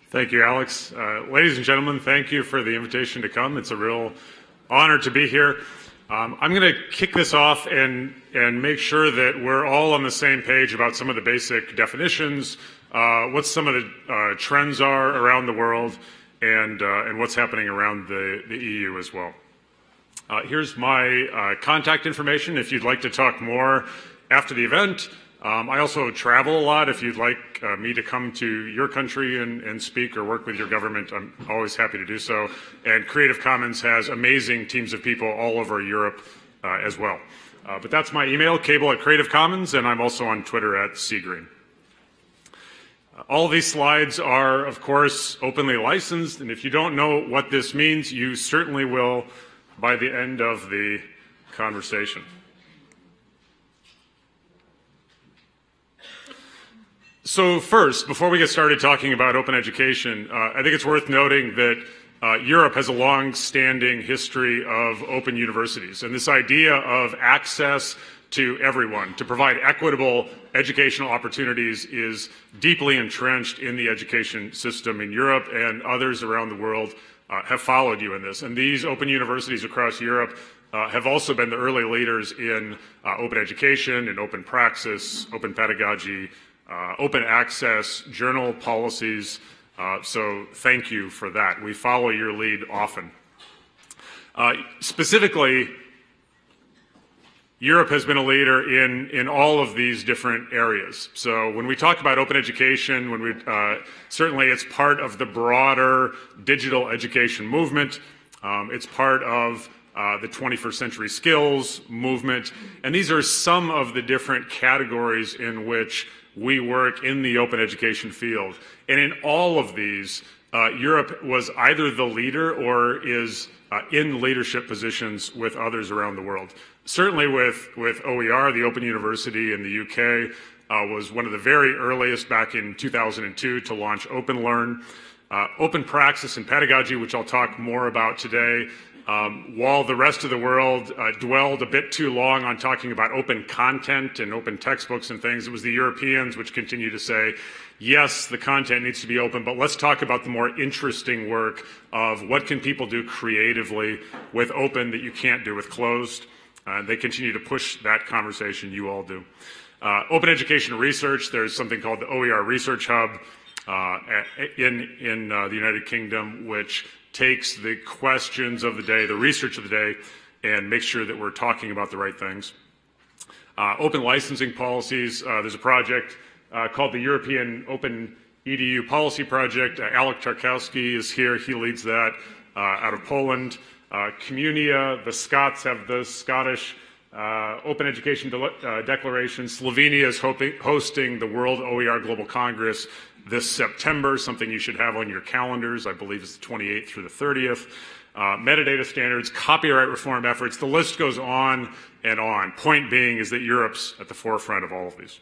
Thank you, Alex. Ladies and gentlemen, thank you for the invitation to come. It's a real honor to be here. I'm going to kick this off and make sure that we're all on the same page about some of the basic definitions, what some of the trends are around the world, and what's happening around the EU as well. Here's my contact information if you'd like to talk more after the event. I also travel a lot. If you'd like me to come to your country and speak or work with your government, I'm always happy to do so. And Creative Commons has amazing teams of people all over Europe as well. But that's my email, cable@creativecommons, and I'm also on Twitter @cgreen. All of these slides are, of course, openly licensed, and if you don't know what this means, you certainly will by the end of the conversation. So first, before we get started talking about open education, I think it's worth noting that Europe has a long-standing history of open universities, and this idea of access to everyone, to provide equitable educational opportunities, is deeply entrenched in the education system in Europe, and others around the world have followed you in this. And these open universities across Europe have also been the early leaders in open education and open praxis, open pedagogy, open access, journal policies, so thank you for that. We follow your lead often. Specifically, Europe has been a leader in all of these different areas. So when we talk about open education, certainly it's part of the broader digital education movement. It's part of the 21st century skills movement, and these are some of the different categories in which we work in the open education field. And in all of these, Europe was either the leader or is in leadership positions with others around the world. Certainly with OER, the Open University in the UK, was one of the very earliest back in 2002 to launch OpenLearn. Open Praxis and Pedagogy, which I'll talk more about today, while the rest of the world dwelled a bit too long on talking about open content and open textbooks and things, it was the Europeans which continue to say, yes, the content needs to be open, but let's talk about the more interesting work of what can people do creatively with open that you can't do with closed. They continue to push that conversation, you all do. Open education research, there's something called the OER Research Hub in the United Kingdom, which takes the questions of the day, the research of the day, and makes sure that we're talking about the right things. Open licensing policies, there's a project called the European Open EDU Policy Project. Alek Tarkowski is here, he leads that out of Poland. Communia, the Scots have the Scottish Open Education Declaration. Slovenia is hosting the World OER Global Congress this September, something you should have on your calendars. I believe it's the 28th through the 30th. Metadata standards, copyright reform efforts, the list goes on and on. Point being is that Europe's at the forefront of all of these.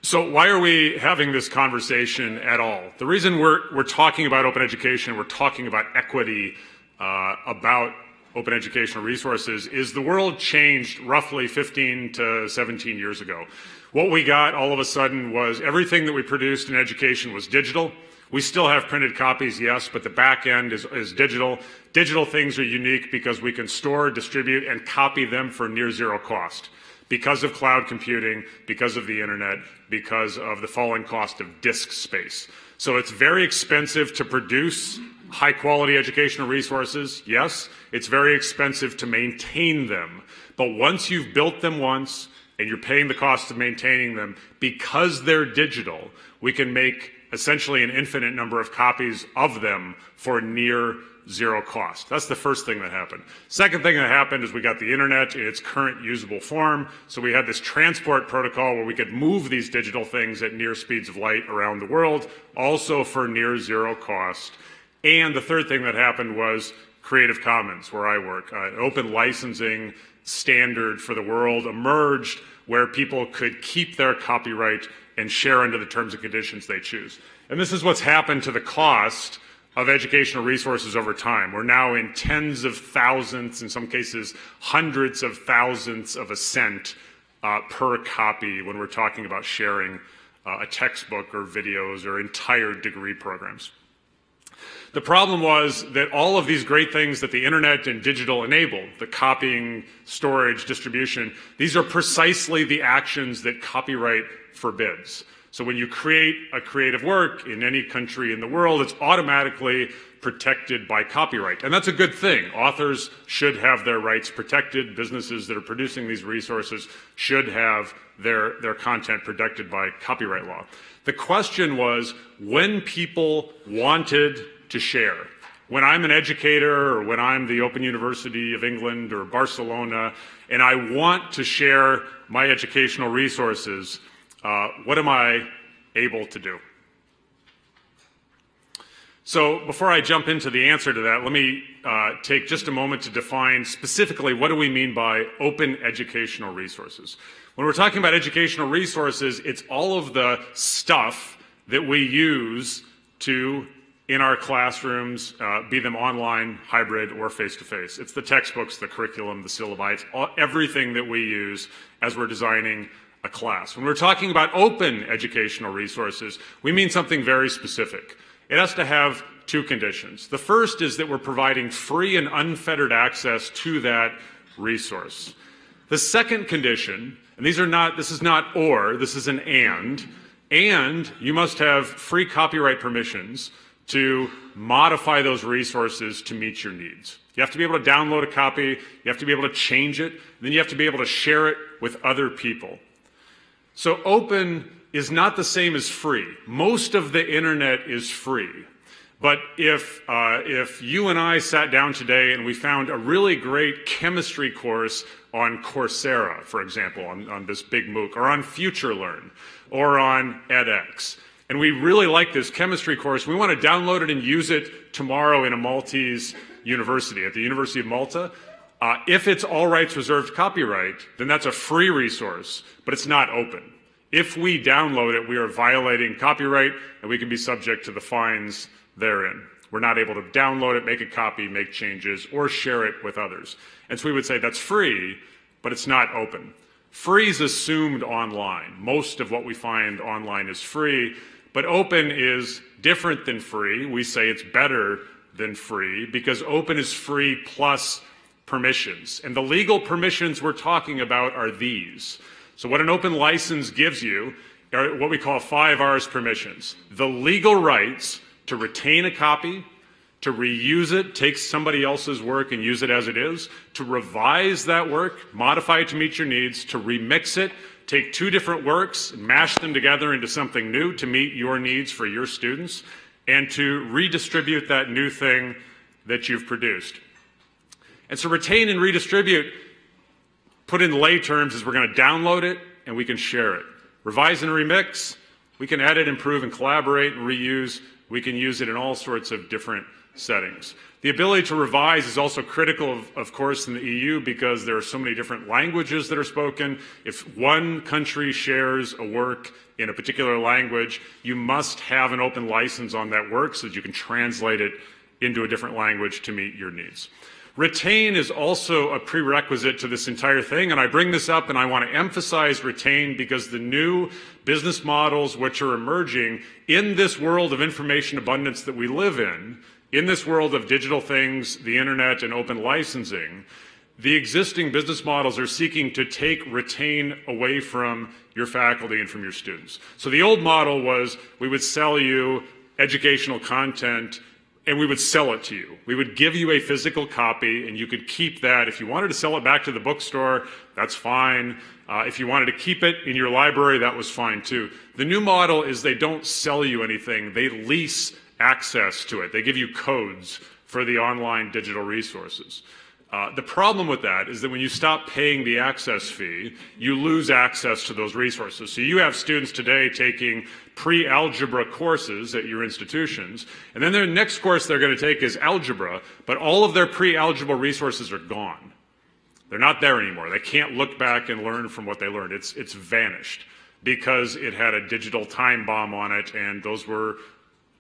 So why are we having this conversation at all? The reason we're talking about open education, we're talking about equity, about open educational resources, is the world changed roughly 15 to 17 years ago. What we got all of a sudden was everything that we produced in education was digital. We still have printed copies, yes, but the back end is digital. Digital things are unique because we can store, distribute, and copy them for near zero cost. Because of cloud computing, because of the internet, because of the falling cost of disk space. So it's very expensive to produce high quality educational resources, yes. It's very expensive to maintain them. But once you've built them once, and you're paying the cost of maintaining them, because they're digital, we can make essentially an infinite number of copies of them for near zero cost. That's the first thing that happened. Second thing that happened is we got the internet in its current usable form, so we had this transport protocol where we could move these digital things at near speeds of light around the world, also for near zero cost. And the third thing that happened was Creative Commons, where I work. An open licensing standard for the world emerged where people could keep their copyright and share under the terms and conditions they choose. And this is what's happened to the cost of educational resources over time. We're now in tens of thousands, in some cases hundreds of thousands of a cent per copy when we're talking about sharing a textbook or videos or entire degree programs. The problem was that all of these great things that the internet and digital enabled, the copying, storage, distribution, these are precisely the actions that copyright forbids. So when you create a creative work in any country in the world, it's automatically protected by copyright. And that's a good thing. Authors should have their rights protected. Businesses that are producing these resources should have their content protected by copyright law. The question was, when people wanted to share, when I'm an educator or when I'm the Open University of England or Barcelona and I want to share my educational resources, what am I able to do? So before I jump into the answer to that, let me take just a moment to define specifically what do we mean by open educational resources. When we're talking about educational resources, it's all of the stuff that we use in our classrooms, be them online, hybrid, or face-to-face. It's the textbooks, the curriculum, the syllabi, it's everything that we use as we're designing a class. When we're talking about open educational resources, we mean something very specific. It has to have two conditions. The first is that we're providing free and unfettered access to that resource. The second condition, and this is not or, this is an and you must have free copyright permissions to modify those resources to meet your needs. You have to be able to download a copy, you have to be able to change it, then you have to be able to share it with other people. So open is not the same as free. Most of the internet is free. But if you and I sat down today and we found a really great chemistry course on Coursera, for example, on this big MOOC, or on FutureLearn, or on edX, and we really like this chemistry course, we want to download it and use it tomorrow in a Maltese university, at the University of Malta, if it's all rights reserved copyright, then that's a free resource, but it's not open. If we download it, we are violating copyright, and we can be subject to the fines therein. We're not able to download it, make a copy, make changes, or share it with others. And so we would say that's free, but it's not open. Free is assumed online. Most of what we find online is free, but open is different than free. We say it's better than free because open is free plus permissions. And the legal permissions we're talking about are these. So what an open license gives you are what we call 5 R's permissions. The legal rights to retain a copy, to reuse it, take somebody else's work and use it as it is, to revise that work, modify it to meet your needs, to remix it, take 2 different works, mash them together into something new to meet your needs for your students, and to redistribute that new thing that you've produced. And so retain and redistribute, put in lay terms, is we're going to download it and we can share it. Revise and remix, we can edit, improve, and collaborate and reuse. We can use it in all sorts of different settings. The ability to revise is also critical, of course, in the EU because there are so many different languages that are spoken. If one country shares a work in a particular language, you must have an open license on that work so that you can translate it into a different language to meet your needs. Retain is also a prerequisite to this entire thing, and I bring this up and I want to emphasize retain because the new business models which are emerging in this world of information abundance that we live in this world of digital things, the internet, and open licensing, the existing business models are seeking to take retain away from your faculty and from your students. So the old model was we would sell you educational content and we would sell it to you. We would give you a physical copy and you could keep that. If you wanted to sell it back to the bookstore, that's fine. If you wanted to keep it in your library, that was fine too. The new model is they don't sell you anything. They lease access to it. They give you codes for the online digital resources. The problem with that is that when you stop paying the access fee, you lose access to those resources. So you have students today taking pre-algebra courses at your institutions, and then their next course they're going to take is algebra, but all of their pre-algebra resources are gone. They're not there anymore. They can't look back and learn from what they learned. It's vanished because it had a digital time bomb on it, and those were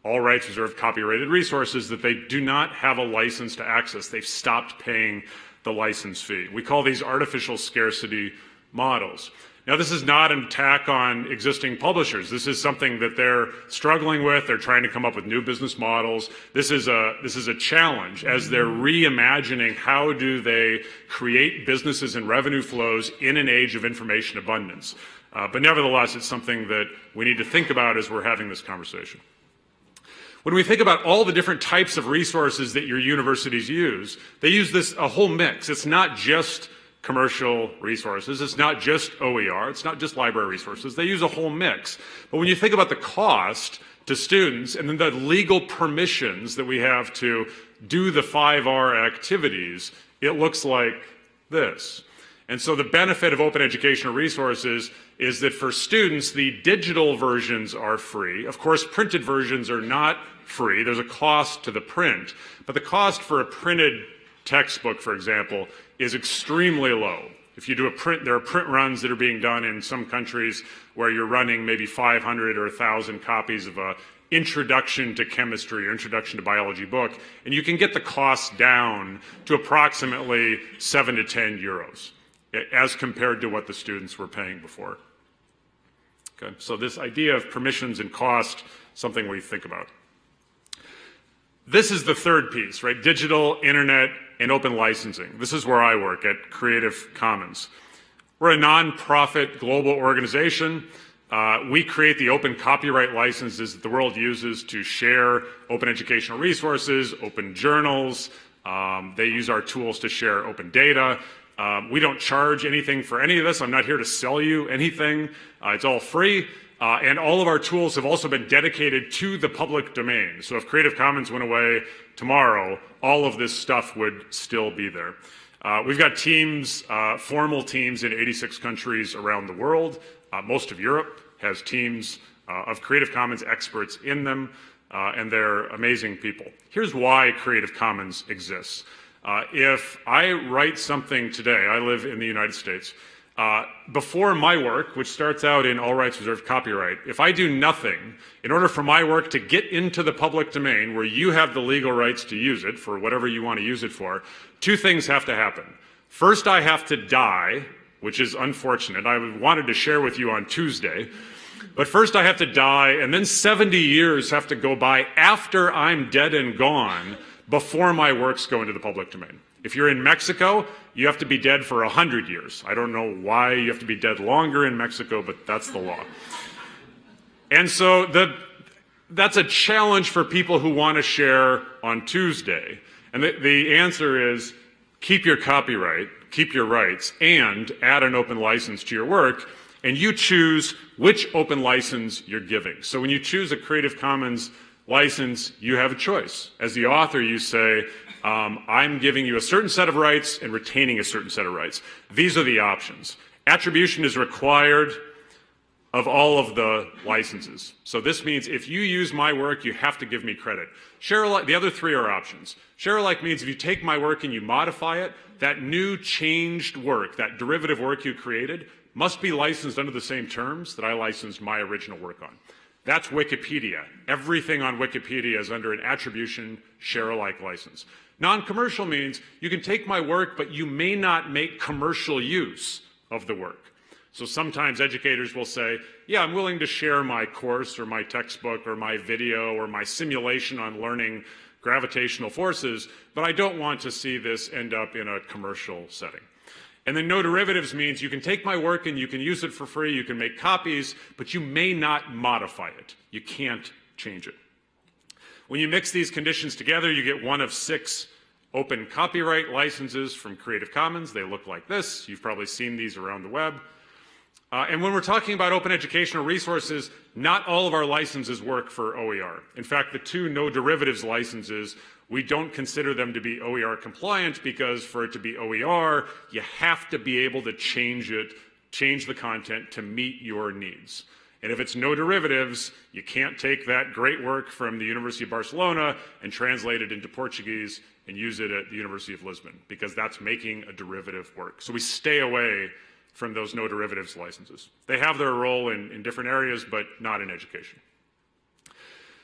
all rights reserved copyrighted resources that they do not have a license to access. They've stopped paying the license fee. We call these artificial scarcity models. Now, this is not an attack on existing publishers. This is something that they're struggling with. They're trying to come up with new business models. This is a challenge as they're reimagining how do they create businesses and revenue flows in an age of information abundance. But nevertheless, it's something that we need to think about as we're having this conversation. When we think about all the different types of resources that your universities use, they use a whole mix. It's not just commercial resources. It's not just OER. It's not just library resources. They use a whole mix. But when you think about the cost to students and then the legal permissions that we have to do the 5R activities, it looks like this. And so the benefit of open educational resources is that for students, the digital versions are free. Of course, printed versions are not free. There's a cost to the print. But the cost for a printed textbook, for example, is extremely low. If you do a print, there are print runs that are being done in some countries where you're running maybe 500 or 1,000 copies of a introduction to chemistry or introduction to biology book, and you can get the cost down to approximately 7 to 10 euros as compared to what the students were paying before. Okay, so this idea of permissions and cost, something we think about. This is the third piece, right? Digital, internet, and open licensing. This is where I work at Creative Commons. We're a nonprofit global organization. We create the open copyright licenses that the world uses to share open educational resources, open journals. They use our tools to share open data. We don't charge anything for any of this. I'm not here to sell you anything. It's all free. And all of our tools have also been dedicated to the public domain. So if Creative Commons went away tomorrow, all of this stuff would still be there. We've got teams, formal teams in 86 countries around the world. Most of Europe has teams of Creative Commons experts in them, and they're amazing people. Here's why Creative Commons exists. If I write something today, I live in the United States, before my work, which starts out in all rights reserved copyright, if I do nothing, in order for my work to get into the public domain where you have the legal rights to use it for whatever you want to use it for, two things have to happen. First, I have to die, which is unfortunate. I wanted to share with you on Tuesday. But first I have to die, and then 70 years have to go by after I'm dead and gone before my works go into the public domain. If you're in Mexico, you have to be dead for 100 years. I don't know why you have to be dead longer in Mexico, but that's the law. And so that's a challenge for people who want to share on Tuesday. And the answer is keep your copyright, keep your rights, and add an open license to your work, and you choose which open license you're giving. So when you choose a Creative Commons license, you have a choice. As the author, you say, I'm giving you a certain set of rights and retaining a certain set of rights. These are the options. Attribution is required of all of the licenses. So this means if you use my work, you have to give me credit. Share alike, the other three are options. Share alike means if you take my work and you modify it, that new changed work, that derivative work you created, must be licensed under the same terms that I licensed my original work on. That's Wikipedia. Everything on Wikipedia is under an attribution share-alike license. Non-commercial means you can take my work, but you may not make commercial use of the work. So sometimes educators will say, yeah, I'm willing to share my course or my textbook or my video or my simulation on learning gravitational forces, but I don't want to see this end up in a commercial setting. And then no derivatives means you can take my work and you can use it for free, you can make copies, but you may not modify it. You can't change it. When you mix these conditions together, you get one of 6 open copyright licenses from Creative Commons. They look like this. You've probably seen these around the web. And when we're talking about open educational resources, not all of our licenses work for OER. In fact, the 2 no derivatives licenses, we don't consider them to be OER compliant because for it to be OER, you have to be able to change the content to meet your needs. And if it's no derivatives, you can't take that great work from the University of Barcelona and translate it into Portuguese and use it at the University of Lisbon because that's making a derivative work. So we stay away from those no derivatives licenses. They have their role in different areas, but not in education.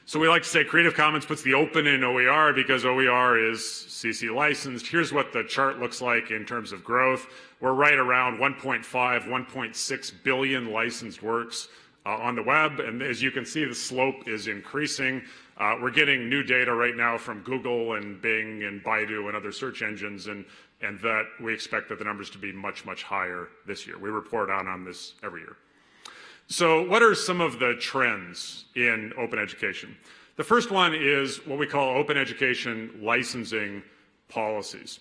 So we like to say Creative Commons puts the open in OER because OER is CC licensed. Here's what the chart looks like in terms of growth. We're right around 1.5, 1.6 billion licensed works on the web, and as you can see, the slope is increasing. We're getting new data right now from Google and Bing and Baidu and other search engines, and that we expect that the numbers to be much, much higher this year. We report on this every year. So what are some of the trends in open education? The first one is what we call open education licensing policies.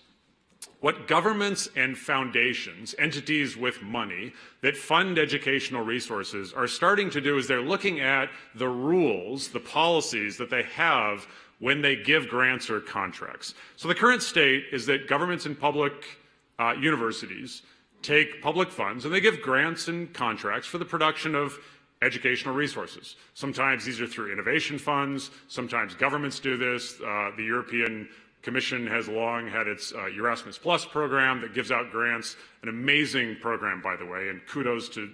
What governments and foundations, entities with money that fund educational resources are starting to do is they're looking at the rules, the policies that they have when they give grants or contracts. So the current state is that governments and public universities take public funds and they give grants and contracts for the production of educational resources. Sometimes these are through innovation funds. Sometimes governments do this. The European Commission has long had its Erasmus Plus program that gives out grants, an amazing program, by the way, and kudos to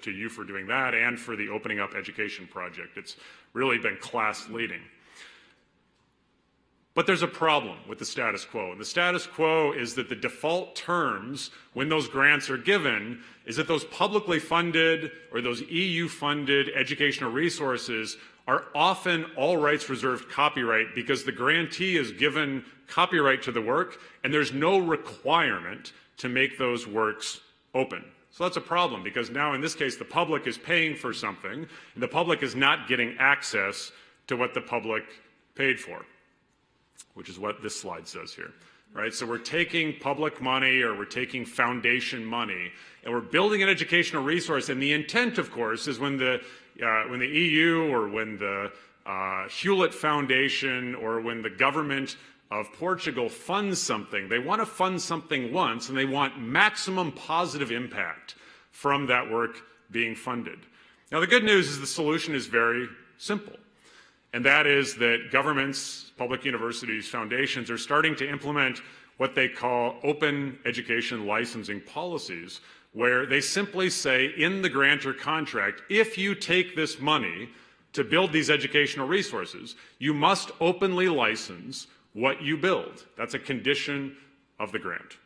you for doing that and for the Opening Up Education project. It's really been class leading. But there's a problem with the status quo, and the status quo is that the default terms when those grants are given is that those publicly funded or those EU-funded educational resources are often all rights reserved copyright because the grantee is given copyright to the work and there's no requirement to make those works open. So that's a problem because now in this case the public is paying for something and the public is not getting access to what the public paid for, which is what this slide says here. Right? So we're taking public money or we're taking foundation money and we're building an educational resource, and the intent, of course, is when the EU or when the Hewlett Foundation or when the government of Portugal funds something, they want to fund something once and they want maximum positive impact from that work being funded. Now the good news is the solution is very simple, and that is that governments, public universities, foundations are starting to implement what they call open education licensing policies, where they simply say in the grant or contract, if you take this money to build these educational resources, you must openly license what you build. That's a condition of the grant.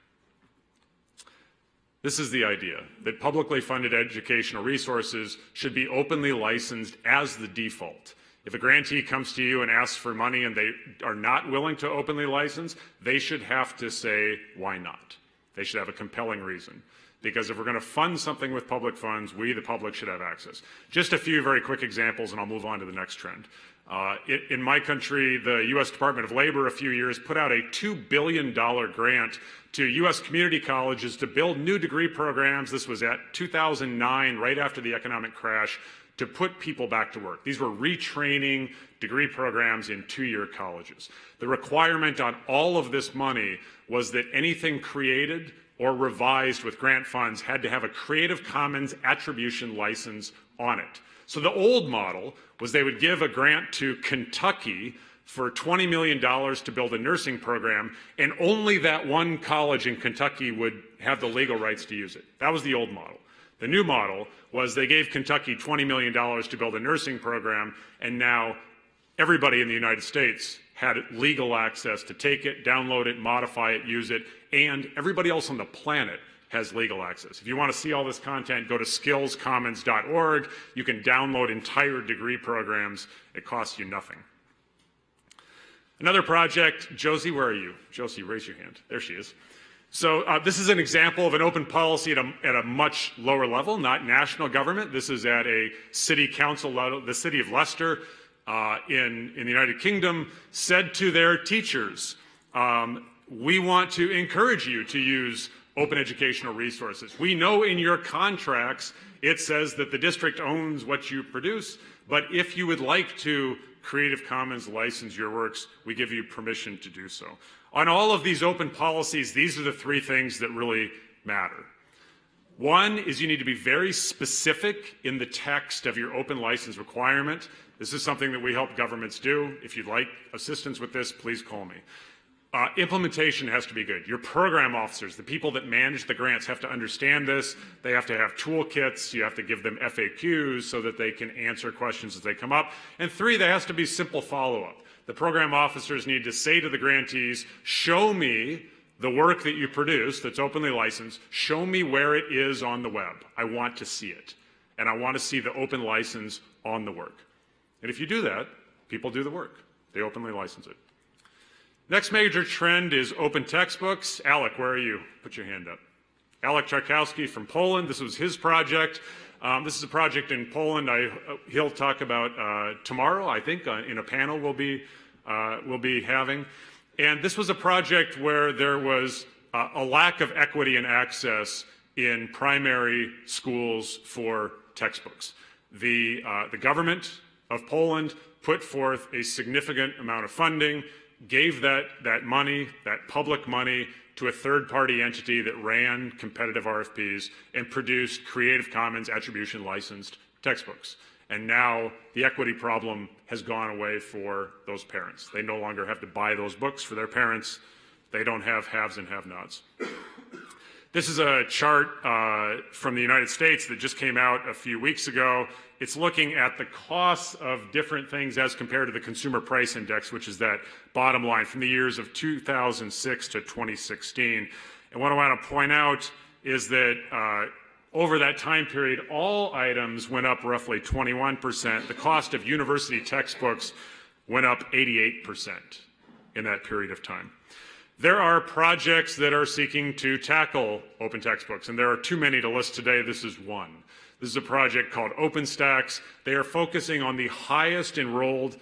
This is the idea, that publicly funded educational resources should be openly licensed as the default. If a grantee comes to you and asks for money and they are not willing to openly license, they should have to say why not. They should have a compelling reason. Because if we're going to fund something with public funds, we, the public, should have access. Just a few very quick examples, and I'll move on to the next trend. In my country, the U.S. Department of Labor a few years put out a $2 billion grant to U.S. community colleges to build new degree programs. This was at 2009, right after the economic crash, to put people back to work. These were retraining degree programs in two-year colleges. The requirement on all of this money was that anything created or revised with grant funds had to have a Creative Commons attribution license on it. So the old model was they would give a grant to Kentucky for $20 million to build a nursing program, and only that one college in Kentucky would have the legal rights to use it. That was the old model. The new model was they gave Kentucky $20 million to build a nursing program, and now everybody in the United States had legal access to take it, download it, modify it, use it, and everybody else on the planet has legal access. If you want to see all this content, go to skillscommons.org. You can download entire degree programs. It costs you nothing. Another project, Josie, where are you? Josie, raise your hand. There she is. So this is an example of an open policy at a much lower level, not national government. This is at a city council level. The city of Leicester in the United Kingdom said to their teachers, we want to encourage you to use open educational resources. We know in your contracts it says that the district owns what you produce, but if you would like to Creative Commons license your works, we give you permission to do so. On all of these open policies, these are the three things that really matter. One is you need to be very specific in the text of your open license requirement. This is something that we help governments do. If you'd like assistance with this, please call me. Implementation has to be good. Your program officers, the people that manage the grants, have to understand this. They have to have toolkits. You have to give them FAQs so that they can answer questions as they come up. And 3, there has to be simple follow-up. The program officers need to say to the grantees, show me the work that you produce that's openly licensed. Show me where it is on the web. I want to see it. And I want to see the open license on the work. And if you do that, people do the work. They openly license it. Next major trend is open textbooks. Alek, where are you? Put your hand up. Alek Czarkowski from Poland. This was his project. This is a project in Poland he'll talk about tomorrow, I think, in a panel we'll be having. And this was a project where there was a lack of equity and access in primary schools for textbooks. The government of Poland put forth a significant amount of funding, gave that money, that public money, to a third-party entity that ran competitive RFPs and produced Creative Commons attribution licensed textbooks. And now the equity problem has gone away for those parents. They no longer have to buy those books for their parents. They don't have haves and have-nots. This is a chart from the United States that just came out a few weeks ago. It's looking at the costs of different things as compared to the Consumer Price Index, which is that bottom line from the years of 2006 to 2016. And what I want to point out is that over that time period, all items went up roughly 21%. The cost of university textbooks went up 88% in that period of time. There are projects that are seeking to tackle open textbooks, and there are too many to list today. This is one. This is a project called OpenStax. They are focusing on the highest enrolled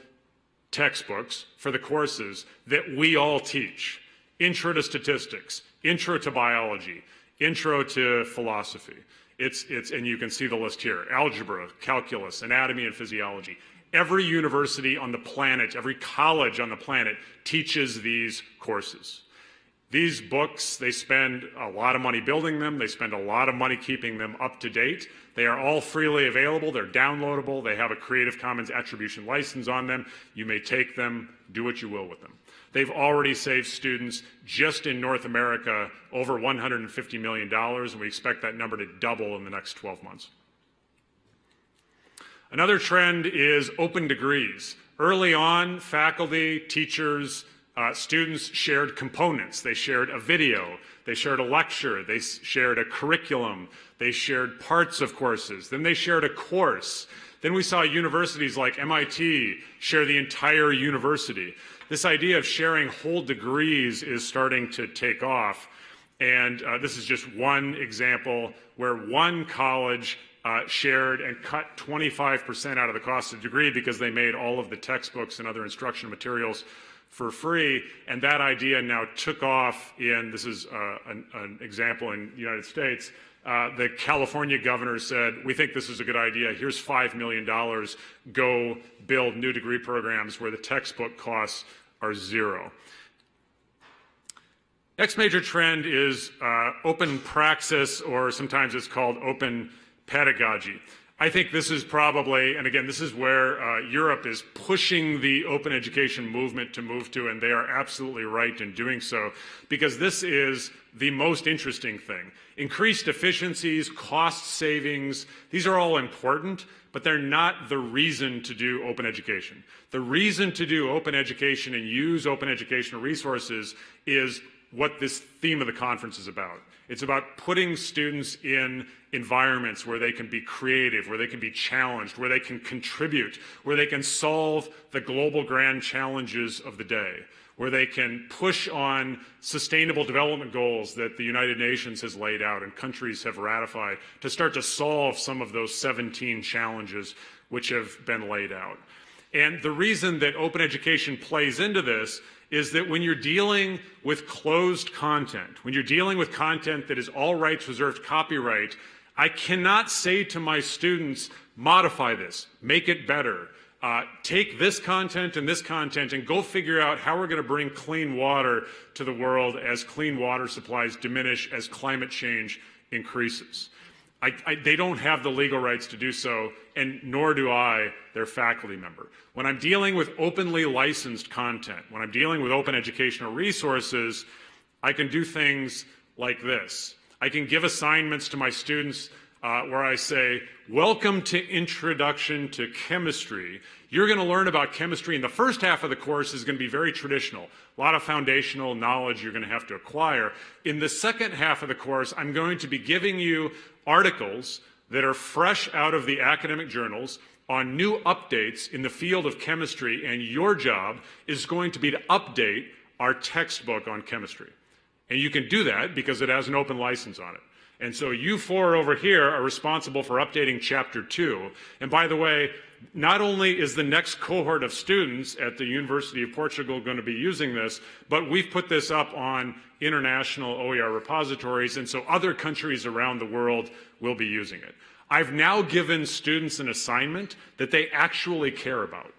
textbooks for the courses that we all teach. Intro to statistics, intro to biology, intro to philosophy. And you can see the list here: algebra, calculus, anatomy and physiology. Every university on the planet, every college on the planet teaches these courses. These books, they spend a lot of money building them. They spend a lot of money keeping them up to date. They are all freely available. They're downloadable. They have a Creative Commons attribution license on them. You may take them, do what you will with them. They've already saved students, just in North America, over $150 million, and we expect that number to double in the next 12 months. Another trend is open degrees. Early on, faculty, teachers, students shared components. They shared a video, they shared a lecture, they shared a curriculum, they shared parts of courses, then they shared a course. Then we saw universities like MIT share the entire university. This idea of sharing whole degrees is starting to take off. And this is just one example where one college shared and cut 25% out of the cost of the degree because they made all of the textbooks and other instructional materials for free. And that idea now took off in, this is an example in the United States. The California governor said, we think this is a good idea. Here's $5 million. Go build new degree programs where the textbook costs are zero. Next major trend is open praxis, or sometimes it's called open pedagogy. I think this is probably, and again, this is where Europe is pushing the open education movement to move to, and they are absolutely right in doing so, because this is the most interesting thing. Increased efficiencies, cost savings, these are all important, but they're not the reason to do open education. The reason to do open education and use open educational resources is what this theme of the conference is about. It's about putting students in environments where they can be creative, where they can be challenged, where they can contribute, where they can solve the global grand challenges of the day, where they can push on sustainable development goals that the United Nations has laid out and countries have ratified to start to solve some of those 17 challenges which have been laid out. And the reason that open education plays into this is that when you're dealing with closed content, when you're dealing with content that is all rights reserved copyright, I cannot say to my students, modify this, make it better, take this content and go figure out how we're going to bring clean water to the world as clean water supplies diminish, as climate change increases. They don't have the legal rights to do so, and nor do I, their faculty member. When I'm dealing with openly licensed content, when I'm dealing with open educational resources, I can do things like this. I can give assignments to my students where I say, welcome to Introduction to Chemistry. You're going to learn about chemistry, and the first half of the course is going to be very traditional. A lot of foundational knowledge you're going to have to acquire. In the second half of the course, I'm going to be giving you articles that are fresh out of the academic journals on new updates in the field of chemistry, and your job is going to be to update our textbook on chemistry. And you can do that because it has an open license on it. And so you four over here are responsible for updating Chapter 2. And by the way, not only is the next cohort of students at the University of Portugal going to be using this, but we've put this up on international OER repositories, and so other countries around the world will be using it. I've now given students an assignment that they actually care about.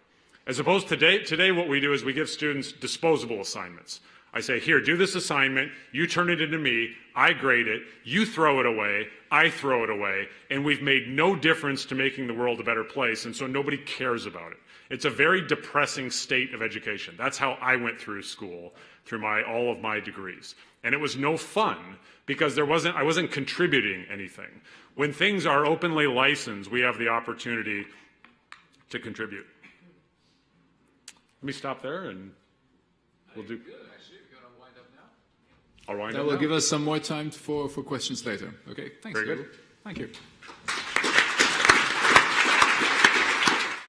As opposed to today what we do is we give students disposable assignments. I say, here, do this assignment, you turn it into me, I grade it, you throw it away, I throw it away, and we've made no difference to making the world a better place, and so nobody cares about it. It's a very depressing state of education. That's how I went through school, through all of my degrees. And it was no fun because I wasn't contributing anything. When things are openly licensed, we have the opportunity to contribute. Let me stop there and we'll do. I'll wind up now. That will give us some more time for questions later. Okay, thanks. Very good. Thank you.